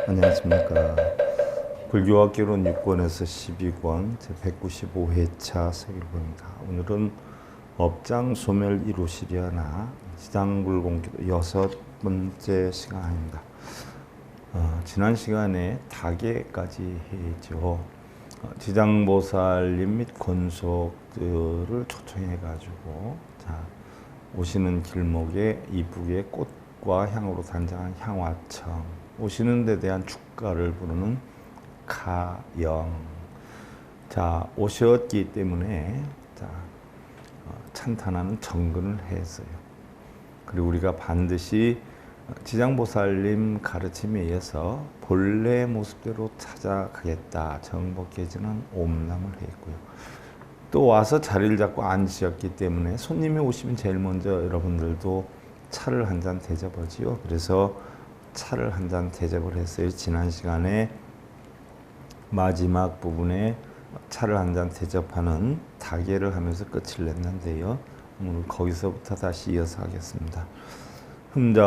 안녕하십니까. 불교학개론 6권에서 12권 제195회차 세길본입니다. 오늘은 업장 소멸 이루시려나 지장불공기도 6번째 시간입니다. 지난 시간에 다계까지 했죠. 지장보살님 및 권속들을 초청해가지고 오시는 길목에 이쁘게 꽃과 향으로 단장한 향화청, 오시는 데 대한 축가를 부르는 가영. 오셨기 때문에 찬탄하는 정근을 했어요. 그리고 우리가 반드시 지장보살님 가르침에 의해서 본래 모습대로 찾아가겠다 정복해지는 옴남을 했고요. 또 와서 자리를 잡고 앉으셨기 때문에 손님이 오시면 제일 먼저 여러분들도 차를 한 잔 대접하지요. 그래서 차를 한 잔 대접을 했어요. 지난 시간에 마지막 부분에 차를 한 잔 대접하는 다계를 하면서 끝을 냈는데요. 오늘 거기서부터 다시 이어서 하겠습니다. 흠자가노다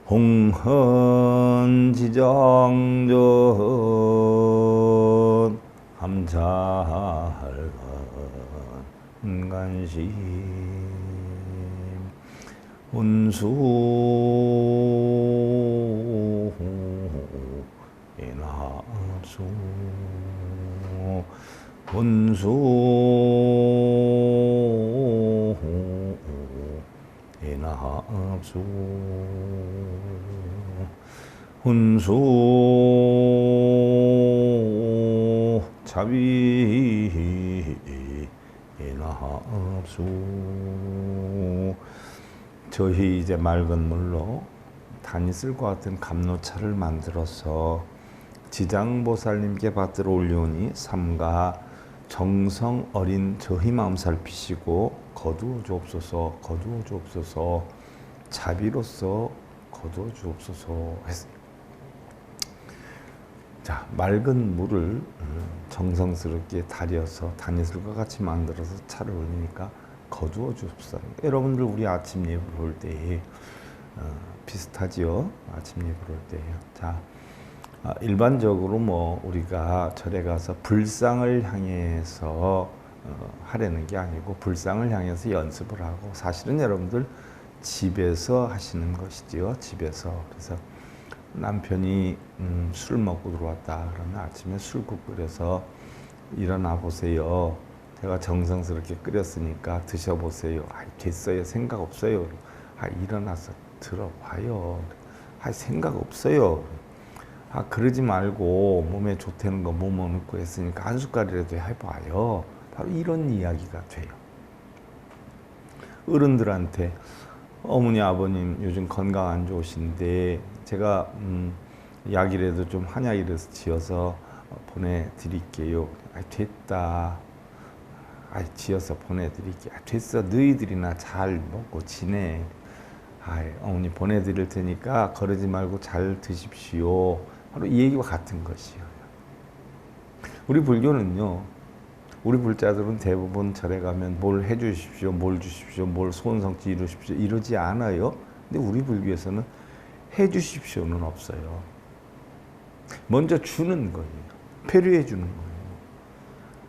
홍헌지정전 함자할간 간심 운수 인하수 운수 인하수 운수 자비 인하수. 저희 이제 맑은 물로 다니슬과 같은 감로차를 만들어서 지장보살님께 받들어 올려오니 삼가 정성 어린 저희 마음 살피시고 거두어 주옵소서, 거두어 주옵소서, 자비로서 거두어 주옵소서 했어요. 맑은 물을 정성스럽게 달여서 다니슬과 같이 만들어서 차를 올리니까 거두어 주옵소서. 여러분들 우리 아침 예불 올 때에 비슷하지요? 아침 예불 올 때에요. 일반적으로 우리가 절에 가서 불상을 향해서 하려는 게 아니고 불상을 향해서 연습을 하고, 사실은 여러분들 집에서 하시는 것이지요. 집에서. 그래서 남편이 술 먹고 들어왔다 그러면 아침에 술국 끓여서 일어나 보세요. 제가 정성스럽게 끓였으니까 드셔보세요. 됐어요. 생각 없어요. 일어나서 들어봐요. 생각 없어요. 그러지 말고 몸에 좋다는 거 못 먹고 했으니까 한 숟갈이라도 해봐요. 바로 이런 이야기가 돼요. 어른들한테 어머니 아버님 요즘 건강 안 좋으신데 제가 약이라도 좀 한약이라도 지어서 보내드릴게요. 됐다. 지어서 보내드릴게요. 됐어. 너희들이나 잘 먹고 지내. 어머니 보내드릴 테니까 그러지 말고 잘 드십시오. 바로 이 얘기와 같은 것이에요. 우리 불교는요, 우리 불자들은 대부분 절에 가면 뭘 해주십시오, 뭘 주십시오, 뭘 소원성취 이루십시오 이러지 않아요. 근데 우리 불교에서는 해주십시오는 없어요. 먼저 주는 거예요. 배려해 주는 거예요.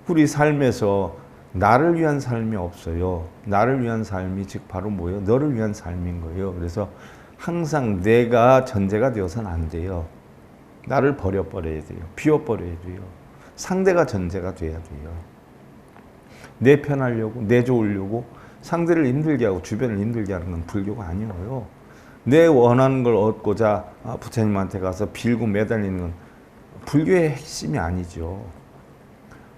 우리 삶에서 나를 위한 삶이 없어요. 나를 위한 삶이 즉 바로 뭐예요? 너를 위한 삶인 거예요. 그래서 항상 내가 전제가 되어서는 안 돼요. 나를 버려야 돼요. 비워버려야 돼요. 상대가 전제가 돼야 돼요. 내 편하려고, 내 좋으려고 상대를 힘들게 하고 주변을 힘들게 하는 건 불교가 아니에요. 내 원하는 걸 얻고자 부처님한테 가서 빌고 매달리는 건 불교의 핵심이 아니죠.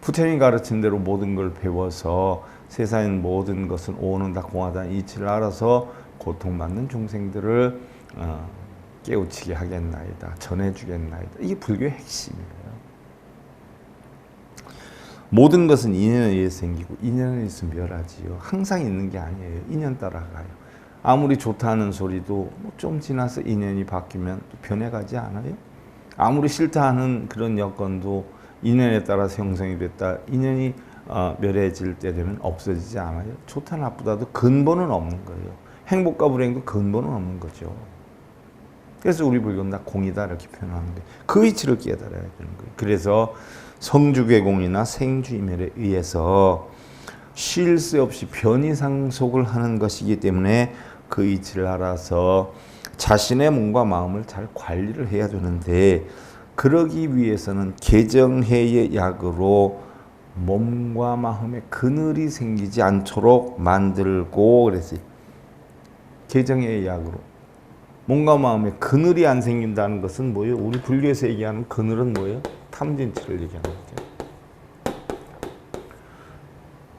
부처님 가르친 대로 모든 걸 배워서 세상의 모든 것은 오는 다 공하다는 이치를 알아서 고통받는 중생들을 깨우치게 하겠나이다. 전해주겠나이다. 이게 불교의 핵심이에요. 모든 것은 인연에 의해서 생기고 인연에 의해서 멸하지요. 항상 있는 게 아니에요. 인연 따라가요. 아무리 좋다는 소리도 좀 지나서 인연이 바뀌면 또 변해가지 않아요? 아무리 싫다 하는 그런 여건도 인연에 따라서 형성이 됐다. 인연이 멸해질 때 되면 없어지지 않아요? 좋다 나쁘다도 근본은 없는 거예요. 행복과 불행도 근본은 없는 거죠. 그래서 우리 불교는 다 공이다 이렇게 표현하는데 그 이치를 깨달아야 되는 거예요. 그래서 성주개공이나 생주이멸에 의해서 쉴 새 없이 변이상속을 하는 것이기 때문에 그 이치를 알아서 자신의 몸과 마음을 잘 관리를 해야 되는데 그러기 위해서는 개정해의 약으로 몸과 마음에 그늘이 생기지 않도록 만들고 그랬어요. 개정해의 약으로. 몸과 마음에 그늘이 안 생긴다는 것은 뭐예요? 우리 불교에서 얘기하는 그늘은 뭐예요? 탐진치를 얘기하는 거죠.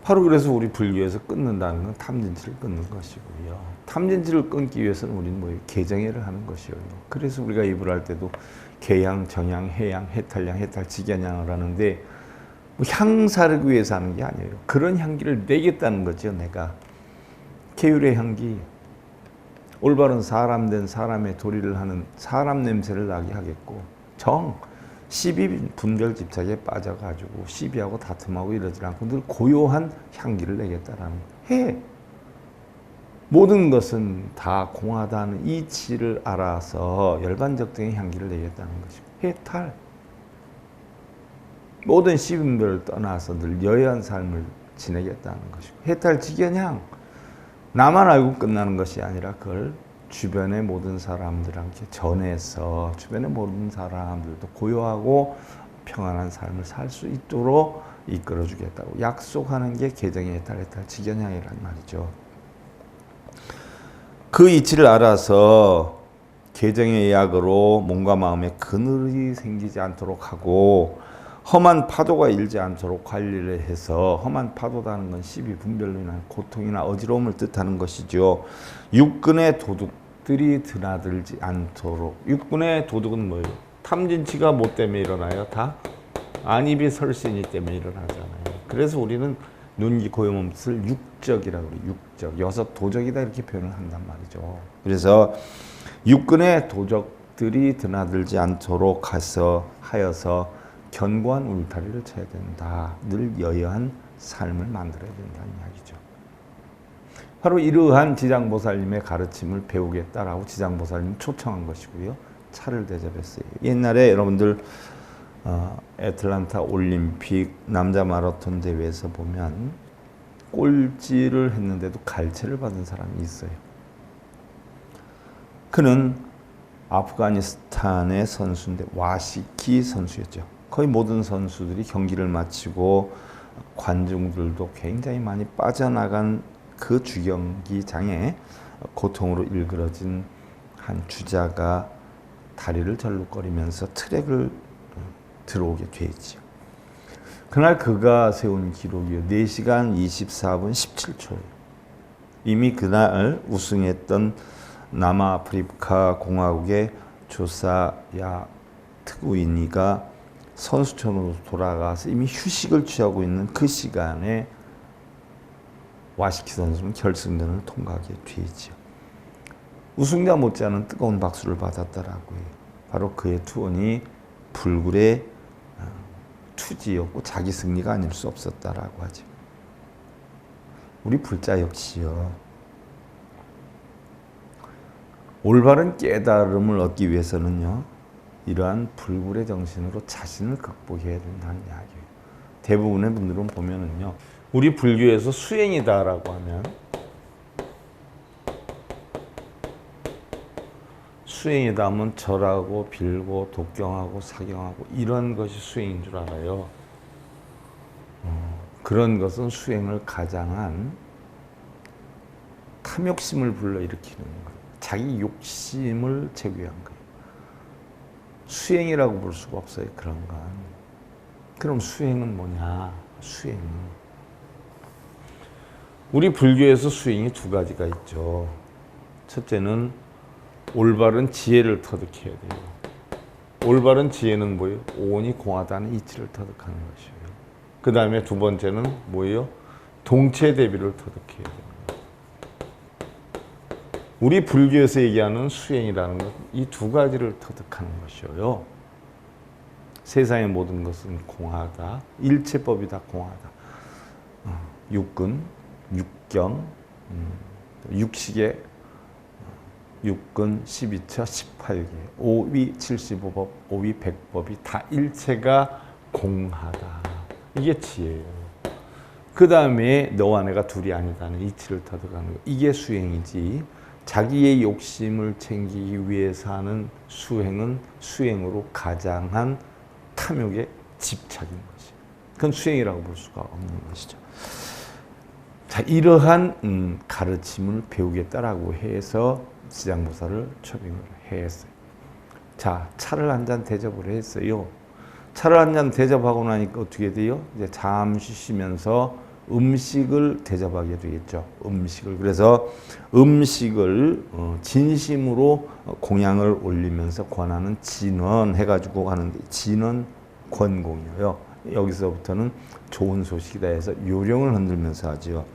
바로 그래서 우리 불교에서 끊는다는 건 탐진치를 끊는 것이고요. 탐진치를 끊기 위해서는 우리는 뭐예요? 개정해를 하는 것이에요. 그래서 우리가 입을 할 때도 개양, 정양, 해양, 해탈양, 해탈직연양을 하는데 뭐 향 사르기 위해서 하는 게 아니에요. 그런 향기를 내겠다는 거죠. 내가 계율의 향기, 올바른 사람 된 사람의 도리를 하는 사람 냄새를 나게 하겠고 정, 시비 분별 집착에 빠져가지고 시비하고 다툼하고 이러지 않고 늘 고요한 향기를 내겠다라는 해. 모든 것은 다 공하다는 이치를 알아서 열반적등의 향기를 내겠다는 것이고 해탈. 모든 시분별을 떠나서 늘 여여한 삶을 지내겠다는 것이고 해탈직연향. 나만 알고 끝나는 것이 아니라 그걸 주변의 모든 사람들한테 전해서 주변의 모든 사람들도 고요하고 평안한 삶을 살 수 있도록 이끌어주겠다고 약속하는 게 개정의 해탈직연향이란 말이죠. 그 이치를 알아서 개정의 약으로 몸과 마음에 그늘이 생기지 않도록 하고 험한 파도가 일지 않도록 관리를 해서 험한 파도라는 건 시비 분별로 인한 고통이나 어지러움을 뜻하는 것이죠. 육근의 도둑들이 드나들지 않도록. 육근의 도둑은 뭐예요? 탐진치가 뭐 때문에 일어나요? 다 안입이 설신이 때문에 일어나잖아요. 그래서 우리는 눈기 고요멈을 육적이라고 그래요. 육적. 여섯 도적이다 이렇게 표현을 한단 말이죠. 그래서 육근의 도적들이 드나들지 않도록 하여서 견고한 울타리를 쳐야 된다. 늘 여여한 삶을 만들어야 된다는 이야기죠. 바로 이러한 지장보살님의 가르침을 배우겠다라고 지장보살님 초청한 것이고요. 차를 대접했어요. 옛날에 여러분들 애틀란타 올림픽 남자 마라톤 대회에서 보면 꼴찌를 했는데도 갈채를 받은 사람이 있어요. 그는 아프가니스탄의 선수인데 와시키 선수였죠. 거의 모든 선수들이 경기를 마치고 관중들도 굉장히 많이 빠져나간 그 주경기장에 고통으로 일그러진 한 주자가 다리를 절룩거리면서 트랙을 들어오게 되죠. 그날 그가 세운 기록이 4시간 24분 17초예요. 이미 그날 우승했던 남아프리카 공화국의 조사야 트구이니가 선수촌으로 돌아가서 이미 휴식을 취하고 있는 그 시간에 와시키 선수는 결승전을 통과하게 되죠. 우승자 못지않은 뜨거운 박수를 받았다라고 해요. 바로 그의 투혼이 불굴의 투지였고 자기 승리가 아닐 수 없었다라고 하죠. 우리 불자 역시요. 올바른 깨달음을 얻기 위해서는요. 이러한 불굴의 정신으로 자신을 극복해야 된다는 이야기예요. 대부분의 분들은 보면은요. 우리 불교에서 수행이다라고 하면 수행이다 하면 절하고 빌고 독경하고 사경하고 이런 것이 수행인 줄 알아요. 그런 것은 수행을 가장한 탐욕심을 불러일으키는 거예요. 자기 욕심을 제기한 거예요. 수행이라고 볼 수가 없어요. 그런 건. 그럼 수행은 뭐냐? 수행은 우리 불교에서 수행이 두 가지가 있죠. 첫째는 올바른 지혜를 터득해야 돼요. 올바른 지혜는 뭐예요? 오온이 공하다는 이치를 터득하는 것이에요. 그 다음에 두 번째는 뭐예요? 동체 대비를 터득해야 돼요. 우리 불교에서 얘기하는 수행이라는 것, 이 두 가지를 터득하는 것이에요. 세상의 모든 것은 공하다. 일체법이 다 공하다. 육근, 육경, 육식의 육근 12처 18개, 오위 75법, 오위 100법이 다 일체가 공하다. 이게 지혜예요. 그 다음에 너와 내가 둘이 아니다는 이치를 터득하는 거. 이게 수행이지. 자기의 욕심을 챙기기 위해서 하는 수행은 수행으로 가장한 탐욕의 집착인 것이에요. 그건 수행이라고 볼 수가 없는 것이죠. 자, 이러한 가르침을 배우겠다라고 해서 지장보살을 초빙을 했어요. 자, 차를 한 잔 대접을 했어요. 차를 한 잔 대접하고 나니까 어떻게 돼요? 이제 잠시 쉬면서 음식을 대접하게 되겠죠. 음식을. 그래서 음식을 진심으로 공양을 올리면서 권하는 진원 해가지고 하는데 진원 권공이에요. 여기서부터는 좋은 소식이다 해서 요령을 흔들면서 하죠.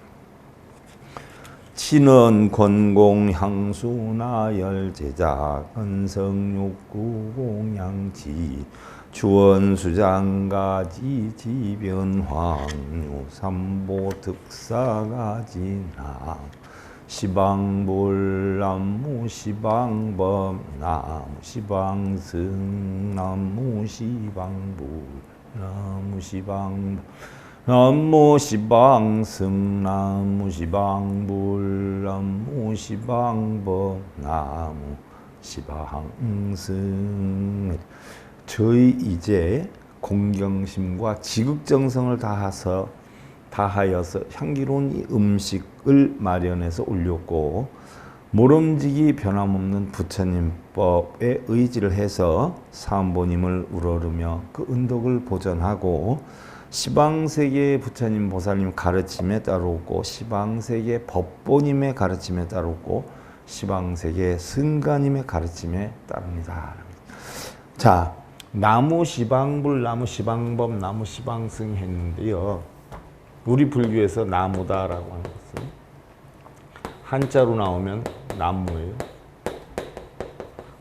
진원 권공 향수나열 제자 건성욕구 공양지 주원수장가지 지변황유 삼보득사가지나 시방불나무 시방범 나무 시방승 나무 시방불 나무 시방 나무 시방승 나무 시방불 나무 시방범 나무 시방승. 저희 이제 공경심과 지극정성을 다하여서 향기로운 이 음식을 마련해서 올렸고 모름지기 변함없는 부처님법에 의지를 해서 사음보님을 우러르며 그 은덕을 보전하고 시방세계 부처님 보살님 가르침에 따르고 시방세계 법보님의 가르침에 따르고 시방세계 승가님의 가르침에 따릅니다. 자, 나무 시방불, 나무 시방법, 나무 시방승 했는데요. 우리 불교에서 나무다라고 하는 것은 한자로 나오면 나무예요.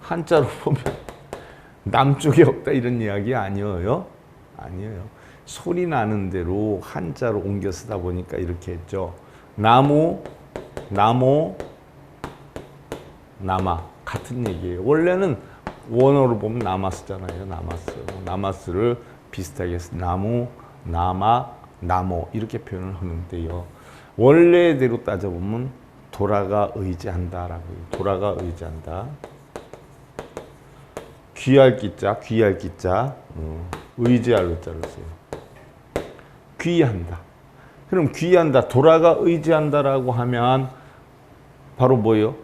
한자로 보면 남쪽에 없다 이런 이야기 아니에요. 아니에요. 소리 나는 대로 한자로 옮겨 쓰다 보니까 이렇게 했죠. 나무, 나무, 나마 같은 얘기예요. 원래는 원어로 보면 나마스잖아요. 나마스. 나마스를 비슷하게 해서 나무, 나마, 나모 이렇게 표현을 하는데요. 원래대로 따져보면 도라가 의지한다라고 해요. 도라가 의지한다. 귀할 기자, 귀할 기자, 의지할 의자를 써요. 귀한다. 그럼 귀한다, 도라가 의지한다라고 하면 바로 뭐예요?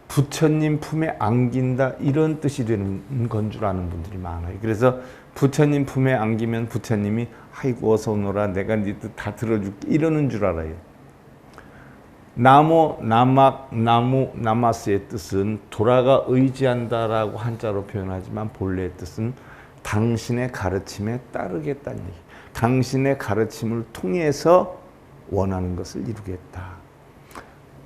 부처님 품에 안긴다 이런 뜻이 되는 건 줄 아는 분들이 많아요. 그래서 부처님 품에 안기면 부처님이 아이고 어서 오너라 내가 네 뜻 다 들어줄게 이러는 줄 알아요. 나무, 나막, 나무, 나마스의 뜻은 도라가 의지한다라고 한자로 표현하지만 본래의 뜻은 당신의 가르침에 따르겠다는 얘기. 당신의 가르침을 통해서 원하는 것을 이루겠다.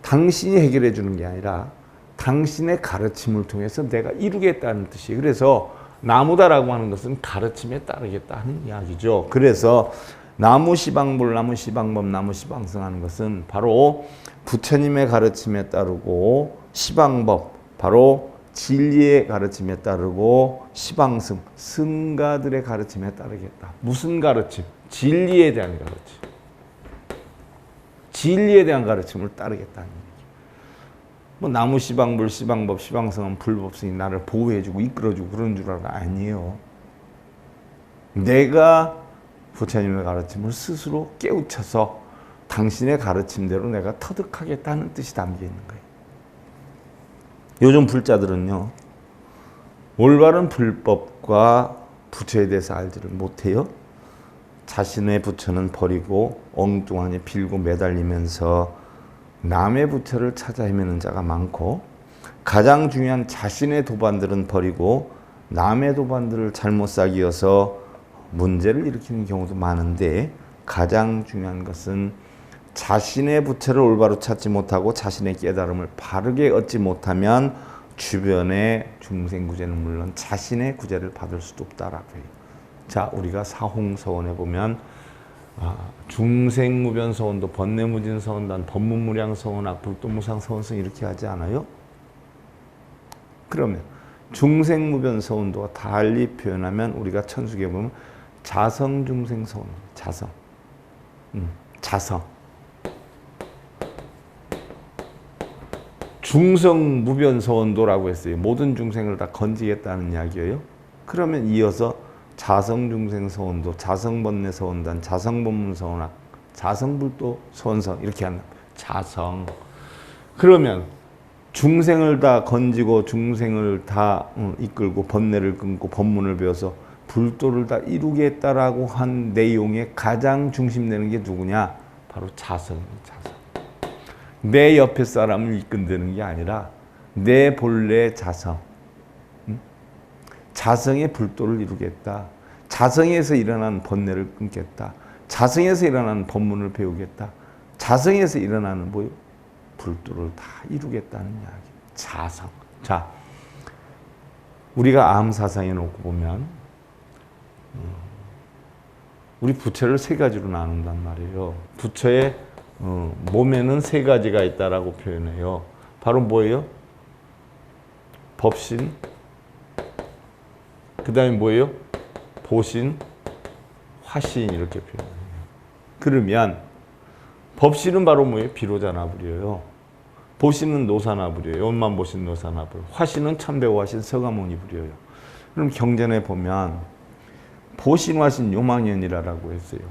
당신이 해결해 주는 게 아니라 당신의 가르침을 통해서 내가 이루겠다는 뜻이에요. 그래서 나무다라고 하는 것은 가르침에 따르겠다 하는 이야기죠. 그래서 나무시방불, 나무시방법, 나무시방성하는 것은 바로 부처님의 가르침에 따르고 시방법, 바로 진리의 가르침에 따르고 시방승, 승가들의 가르침에 따르겠다. 무슨 가르침? 진리에 대한 가르침. 진리에 대한 가르침을 따르겠다는 얘기죠. 뭐 나무 시방불, 시방법, 시방성은 불법성이 나를 보호해주고 이끌어주고 그런 줄 알아. 아니에요. 내가 부처님의 가르침을 스스로 깨우쳐서 당신의 가르침대로 내가 터득하겠다는 뜻이 담겨 있는 거예요. 요즘 불자들은요, 올바른 불법과 부처에 대해서 알지를 못해요. 자신의 부처는 버리고 엉뚱하게 빌고 매달리면서 남의 부처를 찾아 헤매는 자가 많고, 가장 중요한 자신의 도반들은 버리고 남의 도반들을 잘못 사귀어서 문제를 일으키는 경우도 많은데, 가장 중요한 것은 자신의 부처를 올바로 찾지 못하고 자신의 깨달음을 바르게 얻지 못하면 주변의 중생구제는 물론 자신의 구제를 받을 수도 없다라고 해요. 자, 우리가 사홍서원에 보면 중생무변서원도 번뇌무진서원단 법문무량서원학 불도무상서원성 이렇게 하지 않아요? 그러면 중생무변서원도와 달리 표현하면 우리가 천수기에 보면 자성중생서원, 자성. 중성무변서원도라고 했어요. 모든 중생을 다 건지겠다는 이야기예요. 그러면 이어서 자성중생서원도, 자성번뇌서원단, 자성법문서원학, 자성불도서원성 이렇게 한다. 자성. 그러면 중생을 다 건지고 중생을 다 이끌고 번뇌를 끊고 법문을 배워서 불도를 다 이루겠다라고 한 내용의 가장 중심되는 게 누구냐? 바로 자성입니다. 자성. 내 옆에 사람을 이끈다는 게 아니라 내 본래 자성. 자성의 불도를 이루겠다. 자성에서 일어나는 번뇌를 끊겠다. 자성에서 일어나는 법문을 배우겠다. 자성에서 일어나는 뭐요? 불도를 다 이루겠다는 이야기. 자성. 자, 우리가 암사상에 놓고 보면 우리 부처를 세 가지로 나눈단 말이에요. 부처의 몸에는 세 가지가 있다라고 표현해요. 바로 뭐예요? 법신, 그 다음에 뭐예요? 보신, 화신 이렇게 표현해요. 그러면 법신은 바로 뭐예요? 비로자나불이에요. 보신은 노사나불이에요. 원만보신 노사나불. 화신은 참배화신 서가모니불이에요. 그럼 경전에 보면 보신화신 요망연이라고 했어요.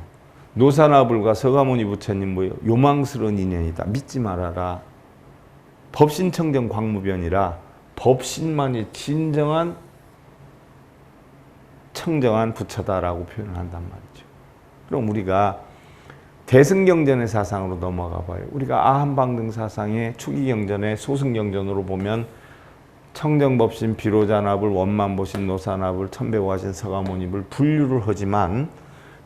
노사나불과 서가모니 부처님 뭐예요? 요망스러운 인연이다. 믿지 말아라. 법신청정 광무변이라 법신만이 진정한 청정한 부처다라고 표현을 한단 말이죠. 그럼 우리가 대승경전의 사상으로 넘어가 봐요. 우리가 아한방등 사상의 초기경전의 소승경전으로 보면 청정법신, 비로자나불, 원만보신, 노사나불, 천배화신, 서가모니불 분류를 하지만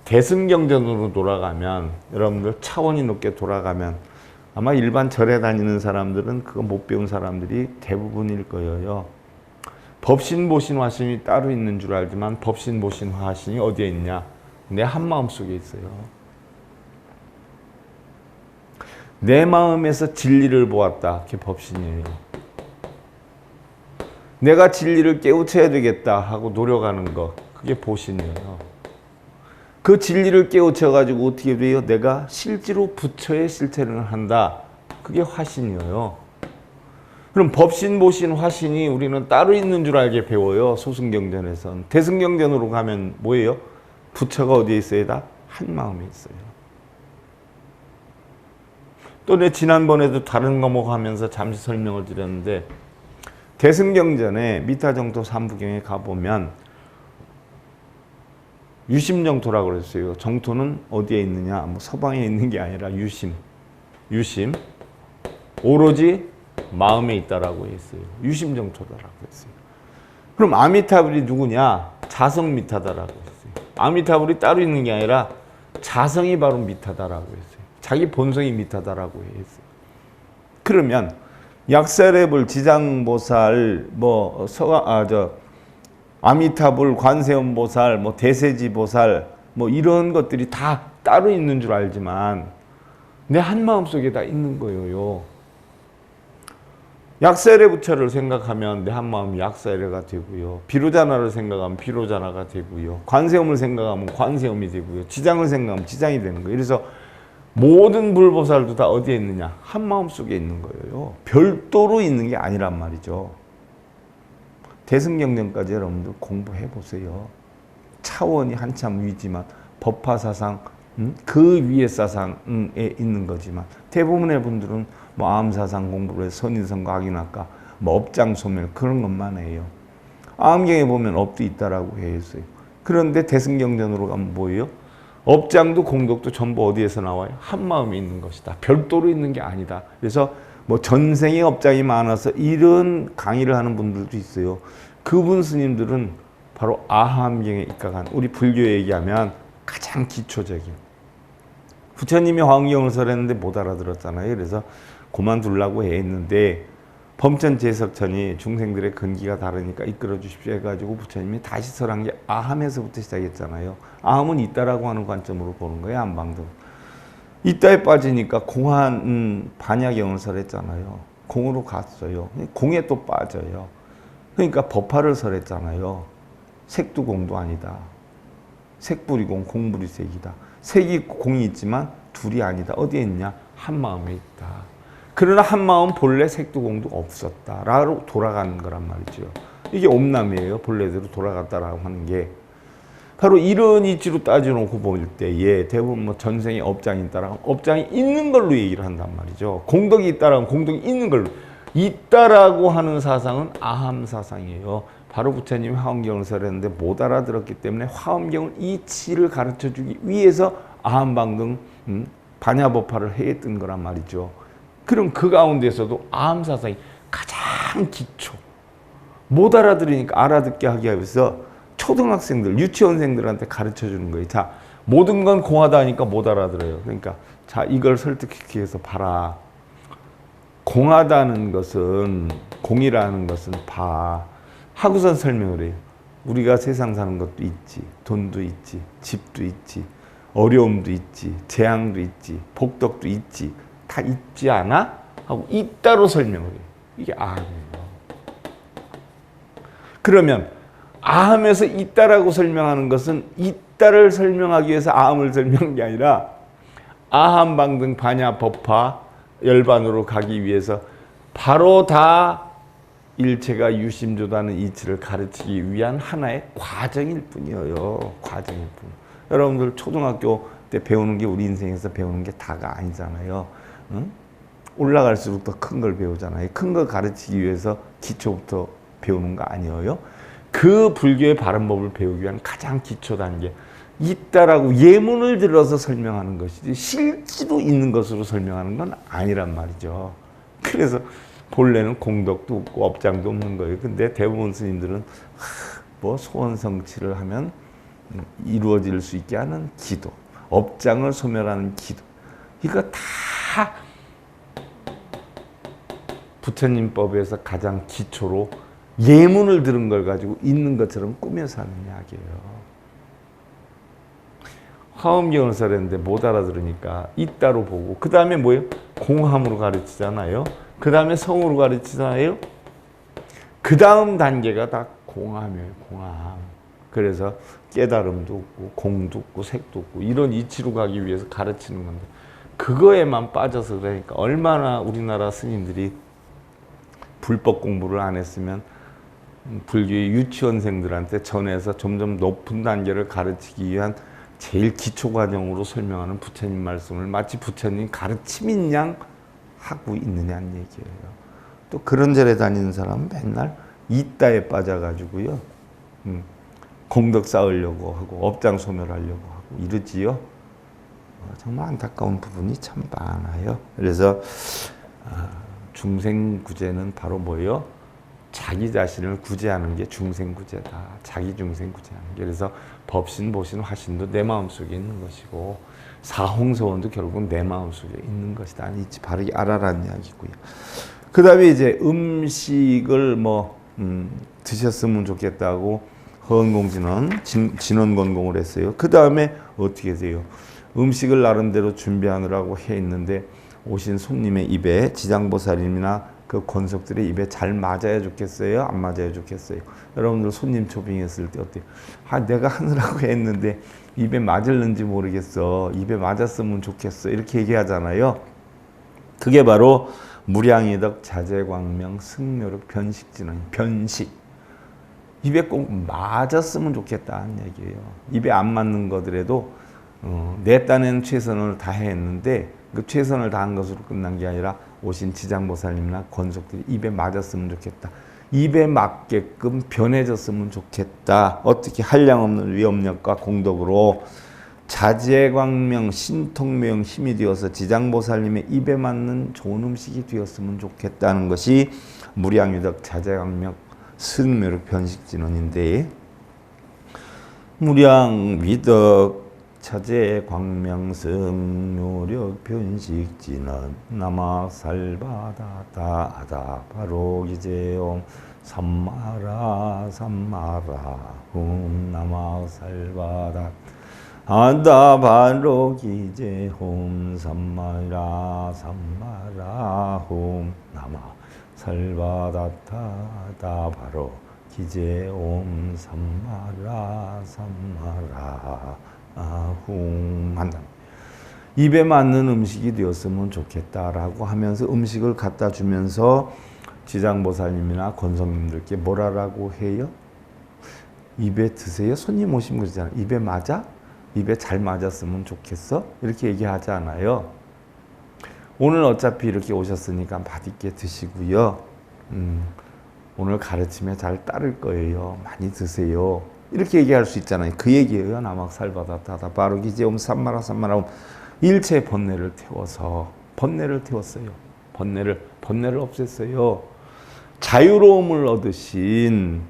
대승경전으로 돌아가면 여러분들 차원이 높게 돌아가면 아마 일반 절에 다니는 사람들은 그거 못 배운 사람들이 대부분일 거예요. 법신, 보신, 화신이 따로 있는 줄 알지만 법신, 보신, 화신이 어디에 있냐? 내 한마음 속에 있어요. 내 마음에서 진리를 보았다. 그게 법신이에요. 내가 진리를 깨우쳐야 되겠다 하고 노력하는 것. 그게 보신이에요. 그 진리를 깨우쳐가지고 어떻게 돼요? 내가 실제로 부처의 실체를 한다. 그게 화신이에요. 그럼 법신, 보신, 화신이 우리는 따로 있는 줄 알게 배워요. 소승경전에선. 대승경전으로 가면 뭐예요? 부처가 어디에 있어야 다? 한 마음에 있어요. 또 내 지난번에도 다른 과목 하면서 잠시 설명을 드렸는데 대승경전에 미타정토 삼부경에 가보면 유심정토라고 그랬어요. 정토는 어디에 있느냐? 뭐 서방에 있는 게 아니라 유심. 오로지 마음에 있다라고 했어요. 유심정토다라고 했어요. 그럼 아미타불이 누구냐? 자성미타다라고 했어요. 아미타불이 따로 있는 게 아니라 자성이 바로 미타다라고 했어요. 자기 본성이 미타다라고 했어요. 그러면 약사랩을 지장보살 아미타불, 관세음보살, 뭐 대세지보살, 뭐 이런 것들이 다 따로 있는 줄 알지만 내 한마음 속에 다 있는 거예요. 약사열애 부처를 생각하면 내 한마음이 약사열애가 되고요. 비로자나를 생각하면 비로자나가 되고요. 관세음을 생각하면 관세음이 되고요. 지장을 생각하면 지장이 되는 거예요. 그래서 모든 불보살도 다 어디에 있느냐? 한마음 속에 있는 거예요. 별도로 있는 게 아니란 말이죠. 대승경전까지 여러분들 공부해 보세요. 차원이 한참 위지만 법화사상 그 위의 사상에 있는 거지만 대부분의 분들은 뭐 암사상 공부를 해서 선인성과 악인학과 뭐 업장소멸 그런 것만 해요. 암경에 보면 업도 있다라고 해 있어요. 그런데 대승경전으로 가면 뭐예요? 업장도 공덕도 전부 어디에서 나와요? 한마음에 있는 것이다. 별도로 있는 게 아니다. 그래서 뭐 전생에 업장이 많아서 이런 강의를 하는 분들도 있어요. 그분 스님들은 바로 아함경에 입각한 우리 불교 얘기하면 가장 기초적인 부처님이 화엄경을 설했는데 못 알아들었잖아요. 그래서 그만두려고 했는데 범천 제석천이 중생들의 근기가 다르니까 이끌어 주십시오 해가지고 부처님이 다시 설한 게 아함에서부터 시작했잖아요. 아함은 있다라고 하는 관점으로 보는 거예요. 안방도. 있다에 빠지니까 공한 반야경을 설했잖아요. 공으로 갔어요. 공에 또 빠져요. 그러니까 법화를 설했잖아요. 색도 공도 아니다. 색불이 공, 공불이 색이다. 색이 공이 있지만 둘이 아니다. 어디에 있냐? 한마음에 있다. 그러나 한마음 본래 색도 공도 없었다. 라고 돌아가는 거란 말이죠. 이게 옴남이에요. 본래대로 돌아갔다라고 하는 게. 바로 이런 이치로 따져놓고 볼 때에 대부분 뭐 전생에 업장이 있다라고 업장이 있는 걸로 얘기를 한단 말이죠. 공덕이 있다라고 공덕이 있는 걸로. 있다라고 하는 사상은 아함 사상이에요. 바로 부처님이 화엄경을 설했는데 못 알아들었기 때문에 화엄경을 이치를 가르쳐주기 위해서 아함방등 반야법화를 했던 거란 말이죠. 그럼 그 가운데서도 아함 사상이 가장 기초. 못 알아들으니까 알아듣게 하기 위해서 초등학생들, 유치원생들한테 가르쳐주는 거예요. 자, 모든 건 공하다 하니까 못 알아들어요. 그러니까 자, 이걸 설득하기 위해서 봐라. 공하다는 것은, 공이라는 것은 봐. 하고선 설명을 해요. 우리가 세상 사는 것도 있지. 돈도 있지. 집도 있지. 어려움도 있지. 재앙도 있지. 복덕도 있지. 다 있지 않아? 하고 있다로 설명을 해요. 이게 아함이에요. 그러면 아함에서 있다라고 설명하는 것은 있다를 설명하기 위해서 아함을 설명한 게 아니라 아함방등 반야 법화 열반으로 가기 위해서 바로 다 일체가 유심조다는 이치를 가르치기 위한 하나의 과정일 뿐이에요. 과정일 뿐. 여러분들 초등학교 때 배우는 게 우리 인생에서 배우는 게 다가 아니잖아요. 응? 올라갈수록 더 큰 걸 배우잖아요. 큰 걸 가르치기 위해서 기초부터 배우는 거 아니에요? 그 불교의 바른 법을 배우기 위한 가장 기초 단계. 있다라고 예문을 들어서 설명하는 것이지 실제로 있는 것으로 설명하는 건 아니란 말이죠. 그래서 본래는 공덕도 없고 업장도 없는 거예요. 근데 대부분 스님들은 뭐 소원 성취를 하면 이루어질 수 있게 하는 기도, 업장을 소멸하는 기도, 이거 다 부처님 법에서 가장 기초로 예문을 들은 걸 가지고 있는 것처럼 꾸며서 하는 이야기예요. 화엄경을 설했는데 못 알아들으니까 있다로 보고 그 다음에 뭐예요? 공함으로 가르치잖아요. 그 다음에 성으로 가르치잖아요. 그 다음 단계가 다 공함이에요. 공함. 그래서 깨달음도 없고 공도 없고 색도 없고 이런 이치로 가기 위해서 가르치는 건데 그거에만 빠져서 그러니까 얼마나 우리나라 스님들이 불법 공부를 안 했으면 불교의 유치원생들한테 전해서 점점 높은 단계를 가르치기 위한 제일 기초 과정으로 설명하는 부처님 말씀을 마치 부처님 가르침인 양 하고 있느냐는 얘기예요. 또 그런 절에 다니는 사람은 맨날 있다에 빠져가지고요. 공덕 쌓으려고 하고 업장 소멸하려고 하고 이러지요. 정말 안타까운 부분이 참 많아요. 그래서 중생구제는 바로 뭐예요? 자기 자신을 구제하는 게 중생구제다. 자기 중생구제하는 게. 그래서 법신, 보신, 화신도 내 마음속에 있는 것이고 사홍서원도 결국은 내 마음속에 있는 것이다. 이치 바르게 알아라는 이야기고요. 그 다음에 이제 음식을 뭐 드셨으면 좋겠다고 허은공진은 진원건공을 했어요. 그 다음에 어떻게 돼요? 음식을 나름대로 준비하느라고 해 있는데 오신 손님의 입에 지장보살님이나 그 권속들의 입에 잘 맞아야 좋겠어요? 안 맞아야 좋겠어요? 여러분들 손님 초빙했을 때 어때요? 내가 하느라고 했는데 입에 맞을는지 모르겠어. 입에 맞았으면 좋겠어. 이렇게 얘기하잖아요. 그게 바로 무량이덕 자재광명 승묘력 변식진원. 변식. 입에 꼭 맞았으면 좋겠다는 얘기예요. 입에 안 맞는 거더라도 내 딴에는 최선을 다했는데 그 최선을 다한 것으로 끝난 게 아니라 오신 지장보살님이나 권속들이 입에 맞았으면 좋겠다. 입에 맞게끔 변해졌으면 좋겠다. 어떻게 한량없는 위엄력과 공덕으로 자재광명 신통명 힘이 되어서 지장보살님의 입에 맞는 좋은 음식이 되었으면 좋겠다는 것이 무량유덕 자재광명 승묘력 변식진원인데, 무량위덕 자재광명승묘력 변식진원 남아살바다다다 바로 기재용 삼마라 삼마라 남아살바다 아다 바로 기재홈 삼마라 삼마라 홈 남아 살바다타다 바로 기재옴 삼마라 삼마라 아훔 한다. 입에 맞는 음식이 되었으면 좋겠다라고 하면서 음식을 갖다 주면서 지장보살님이나 권성님들께 뭐라고 해요? 입에 드세요? 손님 오시면 그러잖아요. 입에 맞아? 입에 잘 맞았으면 좋겠어? 이렇게 얘기하잖아요. 오늘 어차피 이렇게 오셨으니까 맛있게 드시고요. 오늘 가르침에 잘 따를 거예요. 많이 드세요. 이렇게 얘기할 수 있잖아요. 그 얘기예요. 남악살바다다다 바로 기재옴 삼마라 삼마라 일체 번뇌를 태워서 번뇌를 태웠어요. 번뇌를 없앴어요. 자유로움을 얻으신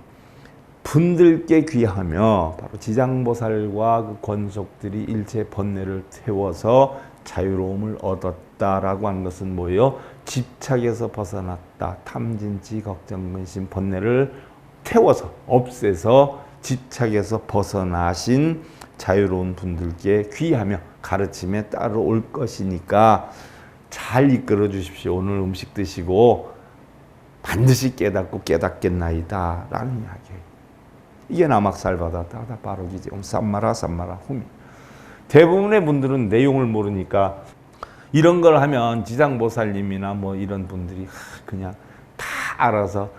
분들께 귀하며 바로 지장보살과 그 권속들이 일체 번뇌를 태워서 자유로움을 얻었다라고 하는 것은 뭐예요? 집착에서 벗어났다. 탐진치, 걱정, 근심, 번뇌를 태워서 없애서 집착에서 벗어나신 자유로운 분들께 귀하며 가르침에 따라올 것이니까 잘 이끌어 주십시오. 오늘 음식 드시고 반드시 깨닫고 깨닫겠나이다 라는 이야기예요. 이게 남악살바다다 바로 기재 삼마라 삼마라 홈이. 대부분의 분들은 내용을 모르니까 이런 걸 하면 지장보살님이나 뭐 이런 분들이 그냥 다 알아서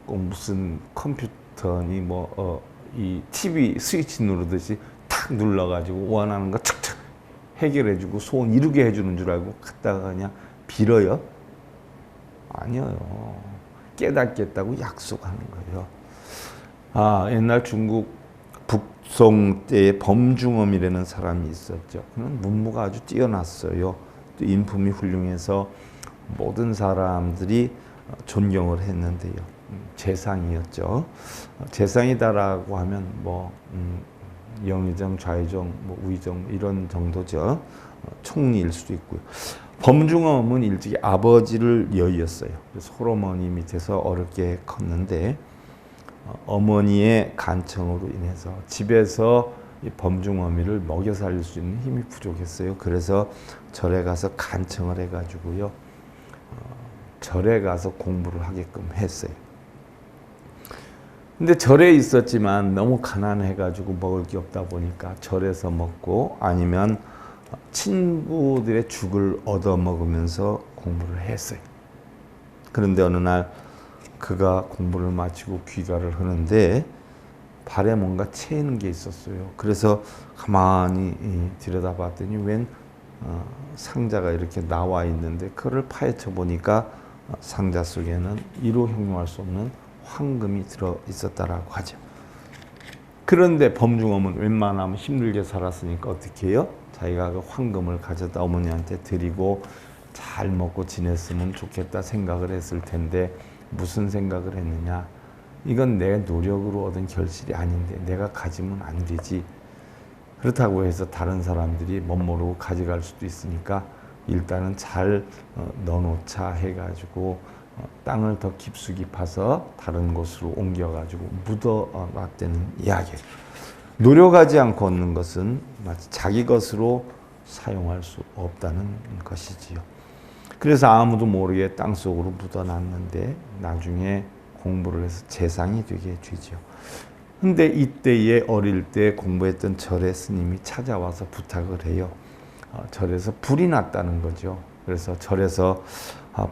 꼭 무슨 컴퓨터니 이 TV 스위치 누르듯이 탁 눌러가지고 원하는 거 착착 해결해주고 소원 이루게 해주는 줄 알고 갖다가 그냥 빌어요? 아니에요. 깨닫겠다고 약속하는 거예요. 옛날 중국 북송 때에 범중엄이라는 사람이 있었죠. 그는 문무가 아주 뛰어났어요. 또 인품이 훌륭해서 모든 사람들이 존경을 했는데요. 재상이었죠. 재상이다라고 하면 영의정, 좌의정, 우의정 이런 정도죠. 총리일 수도 있고요. 범중엄은 일찍이 아버지를 여의었어요. 그래서 홀어머니 밑에서 어렵게 컸는데 어머니의 간청으로 인해서 집에서 이 범중어미를 먹여 살릴 수 있는 힘이 부족했어요. 그래서 절에 가서 간청을 해가지고요. 절에 가서 공부를 하게끔 했어요. 근데 절에 있었지만 너무 가난해가지고 먹을 게 없다 보니까 절에서 먹고 아니면 친구들의 죽을 얻어 먹으면서 공부를 했어요. 그런데 어느 날 그가 공부를 마치고 귀가를 하는데 발에 뭔가 채이는 게 있었어요. 그래서 가만히 들여다봤더니 웬 상자가 이렇게 나와 있는데 그를 파헤쳐 보니까 상자 속에는 이로 형용할 수 없는 황금이 들어 있었다라고 하죠. 그런데 범중엄은 웬만하면 힘들게 살았으니까 어떻게 해요? 자기가 그 황금을 가져다 어머니한테 드리고 잘 먹고 지냈으면 좋겠다 생각을 했을 텐데 무슨 생각을 했느냐? 이건 내 노력으로 얻은 결실이 아닌데 내가 가지면 안 되지. 그렇다고 해서 다른 사람들이 멋모르고 가져갈 수도 있으니까 일단은 잘 넣어놓자 해가지고 땅을 더 깊숙이 파서 다른 곳으로 옮겨가지고 묻어놨다는 이야기. 노력하지 않고 얻는 것은 마치 자기 것으로 사용할 수 없다는 것이지요. 그래서 아무도 모르게 땅속으로 묻어놨는데 나중에 공부를 해서 재상이 되게 되지요. 근데 이때에 어릴 때 공부했던 절의 스님이 찾아와서 부탁을 해요. 절에서 불이 났다는 거죠. 그래서 절에서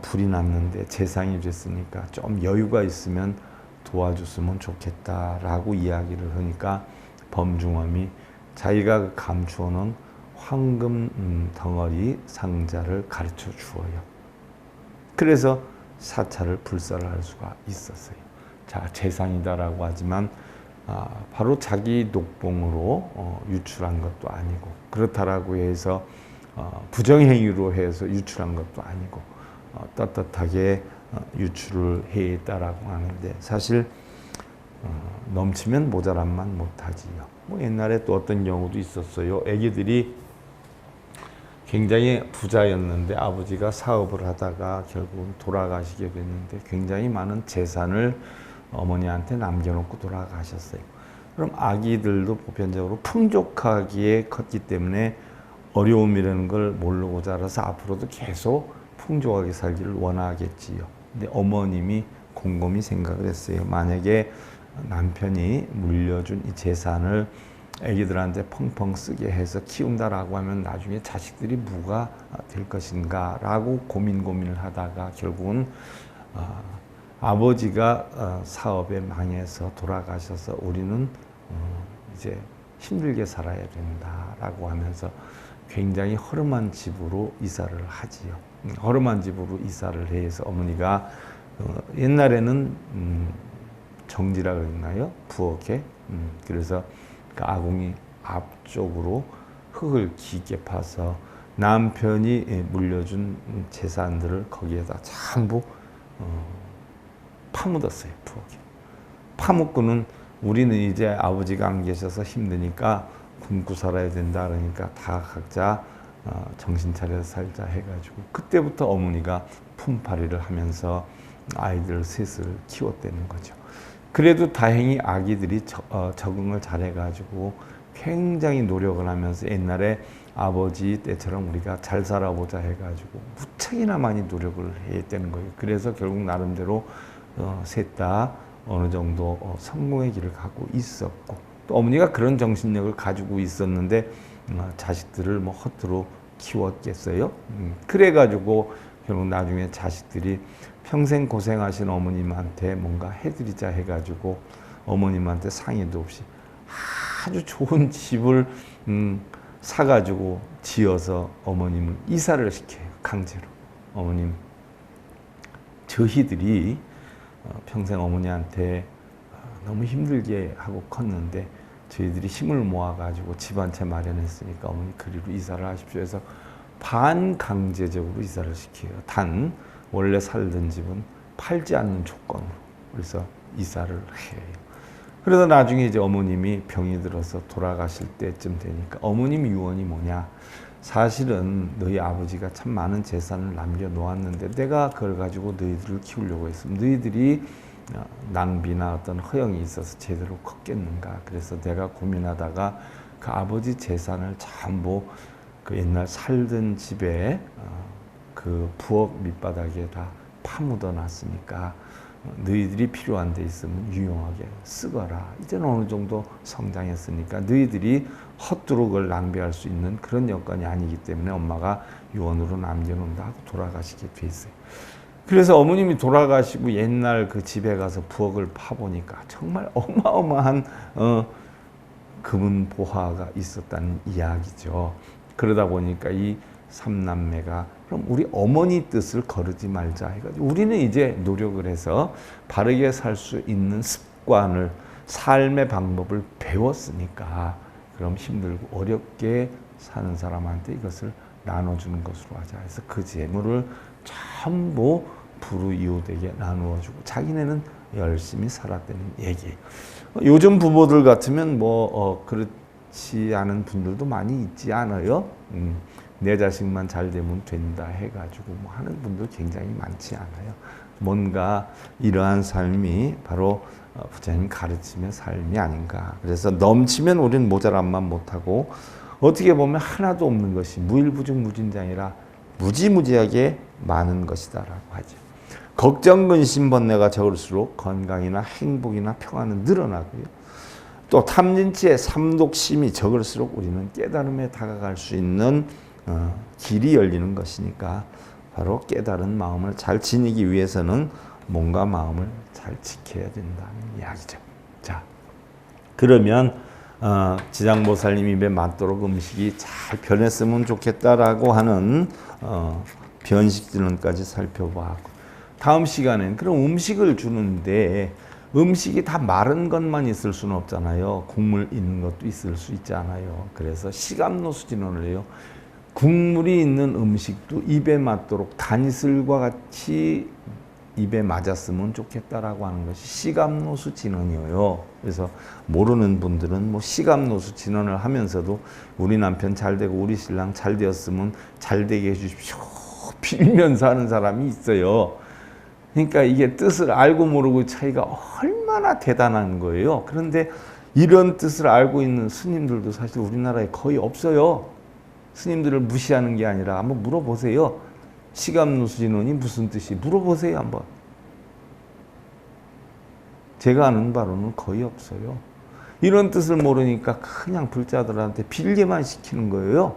불이 났는데 재상이 됐으니까 좀 여유가 있으면 도와줬으면 좋겠다라고 이야기를 하니까 범중엄이 자기가 감추어 놓은 황금 덩어리 상자를 가르쳐 주어요. 그래서 사찰을 불사를 할 수가 있었어요. 자, 재상이다라고 하지만 바로 자기 녹봉으로 유출한 것도 아니고, 그렇다라고 해서 부정행위로 해서 유출한 것도 아니고, 떳떳하게 유출을 했다라고 하는데, 사실 넘치면 모자란만 못하지요. 뭐 옛날에 또 어떤 경우도 있었어요. 애기들이 굉장히 부자였는데 아버지가 사업을 하다가 결국은 돌아가시게 됐는데 굉장히 많은 재산을 어머니한테 남겨놓고 돌아가셨어요. 그럼 아기들도 보편적으로 풍족하기에 컸기 때문에 어려움이라는 걸 모르고 자라서 앞으로도 계속 풍족하게 살기를 원하겠지요. 근데 어머님이 곰곰이 생각을 했어요. 만약에 남편이 물려준 이 재산을 애기들한테 펑펑 쓰게 해서 키운다라고 하면 나중에 자식들이 뭐가 될 것인가 라고 고민을 하다가 결국은 아버지가 사업에 망해서 돌아가셔서 우리는 이제 힘들게 살아야 된다라고 하면서 굉장히 허름한 집으로 이사를 하지요. 허름한 집으로 이사를 해서 어머니가 옛날에는 정지라고 했나요? 부엌에. 그래서 그 아궁이 앞쪽으로 흙을 깊게 파서 남편이 물려준 재산들을 거기에다 전부 파묻었어요. 부엌에. 파묻고는 우리는 이제 아버지가 안 계셔서 힘드니까 굶고 살아야 된다 그러니까 다 각자 정신 차려서 살자 해가지고 그때부터 어머니가 품팔이를 하면서 아이들 셋을 키웠다는 거죠. 그래도 다행히 아기들이 적응을 잘해가지고 굉장히 노력을 하면서 옛날에 아버지 때처럼 우리가 잘 살아보자 해가지고 무척이나 많이 노력을 했다는 거예요. 그래서 결국 나름대로 셋 다 어느 정도 성공의 길을 가고 있었고 또 어머니가 그런 정신력을 가지고 있었는데 자식들을 뭐 허투루 키웠겠어요. 그래가지고 결국 나중에 자식들이 평생 고생하신 어머님한테 뭔가 해드리자 해가지고 어머님한테 상의도 없이 아주 좋은 집을 사가지고 지어서 어머님을 이사를 시켜요. 강제로. 어머님 저희들이 평생 어머니한테 너무 힘들게 하고 컸는데 저희들이 힘을 모아가지고 집 한 채 마련했으니까 어머니 그리로 이사를 하십시오 해서 반강제적으로 이사를 시켜요. 단 원래 살던 집은 팔지 않는 조건으로. 그래서 이사를 해요. 그러다 나중에 이제 어머님이 병이 들어서 돌아가실 때쯤 되니까 어머님 유언이 뭐냐. 사실은 너희 아버지가 참 많은 재산을 남겨놓았는데 내가 그걸 가지고 너희들을 키우려고 했으면 너희들이 낭비나 어떤 허영이 있어서 제대로 컸겠는가. 그래서 내가 고민하다가 그 아버지 재산을 전부 그 옛날 살던 집에 그 부엌 밑바닥에 다 파묻어 놨으니까 너희들이 필요한 데 있으면 유용하게 쓰거라. 이제는 어느 정도 성장했으니까 너희들이 헛되이 그걸 낭비할 수 있는 그런 여건이 아니기 때문에 엄마가 유언으로 남겨놓는다 하고 돌아가시게 됐어요. 그래서 어머님이 돌아가시고 옛날 그 집에 가서 부엌을 파보니까 정말 어마어마한 금은 보화가 있었다는 이야기죠. 그러다 보니까 이 삼남매가 그럼 우리 어머니 뜻을 거르지 말자 해가지고 우리는 이제 노력을 해서 바르게 살 수 있는 습관을 삶의 방법을 배웠으니까 그럼 힘들고 어렵게 사는 사람한테 이것을 나눠주는 것으로 하자 해서 그 재물을 전부 불우이웃에게 나누어주고 자기네는 열심히 살았다는 얘기예요. 요즘 부모들 같으면 그렇지 않은 분들도 많이 있지 않아요? 내 자식만 잘 되면 된다 해가지고 하는 분들 굉장히 많지 않아요. 뭔가 이러한 삶이 바로 부처님 가르침의 삶이 아닌가. 그래서 넘치면 우리는 모자람만 못하고 어떻게 보면 하나도 없는 것이 무일부증무진장이라 무지무지하게 많은 것이다라고 하죠. 걱정, 근심, 번뇌가 적을수록 건강이나 행복이나 평안은 늘어나고요. 또 탐진치의 삼독심이 적을수록 우리는 깨달음에 다가갈 수 있는 길이 열리는 것이니까 바로 깨달은 마음을 잘 지니기 위해서는 몸과 마음을 잘 지켜야 된다는 이야기죠. 자, 그러면 지장보살님 입에 맞도록 음식이 잘 변했으면 좋겠다라고 하는 변식진원까지 살펴보고 다음 시간엔 그럼 음식을 주는데 음식이 다 마른 것만 있을 수는 없잖아요. 국물 있는 것도 있을 수 있잖아요. 그래서 시감노수진원을 해요. 국물이 있는 음식도 입에 맞도록 단이슬과 같이 입에 맞았으면 좋겠다라고 하는 것이 시감노수 진언이에요. 그래서 모르는 분들은 뭐 시감노수 진언을 하면서도 우리 남편 잘 되고 우리 신랑 잘 되었으면 잘 되게 해주십시오 빌면서 하는 사람이 있어요. 그러니까 이게 뜻을 알고 모르고 차이가 얼마나 대단한 거예요. 그런데 이런 뜻을 알고 있는 스님들도 사실 우리나라에 거의 없어요. 스님들을 무시하는 게 아니라 한번 물어보세요. 시감노수진언이 무슨 뜻이 물어보세요 한번. 제가 아는 바로는 거의 없어요. 이런 뜻을 모르니까 그냥 불자들한테 빌게만 시키는 거예요.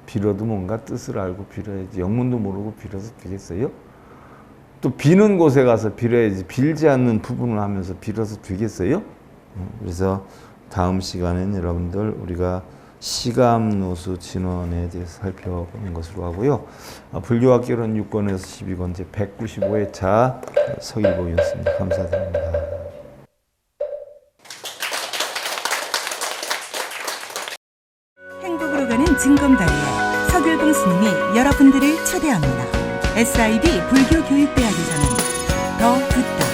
빌어도 뭔가 뜻을 알고 빌어야지. 영문도 모르고 빌어서 되겠어요? 또 비는 곳에 가서 빌어야지. 빌지 않는 부분을 하면서 빌어서 되겠어요? 그래서 다음 시간엔 여러분들 우리가 시감노수 진언에 대해서 살펴보는 것으로 하고요. 불교학개론 6권에서 12권 제 195회차 서기보이였습니다. 감사드립니다. 행복으로 가는 징검다리에 서귤봉 스님이 여러분들을 초대합니다. SIB 불교교육대학에서는 더 듣다,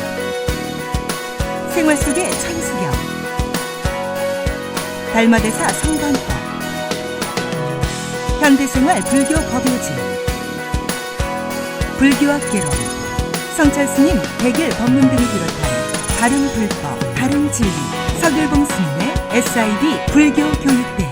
생활 속의 천수경, 달마대사 성관법, 현대생활 불교 법요지, 불교학개론, 성찰스님 백일 법문 등을 비롯한 다른 불법, 다른 진리, 서귤봉 스님의 SIB 불교교육대학.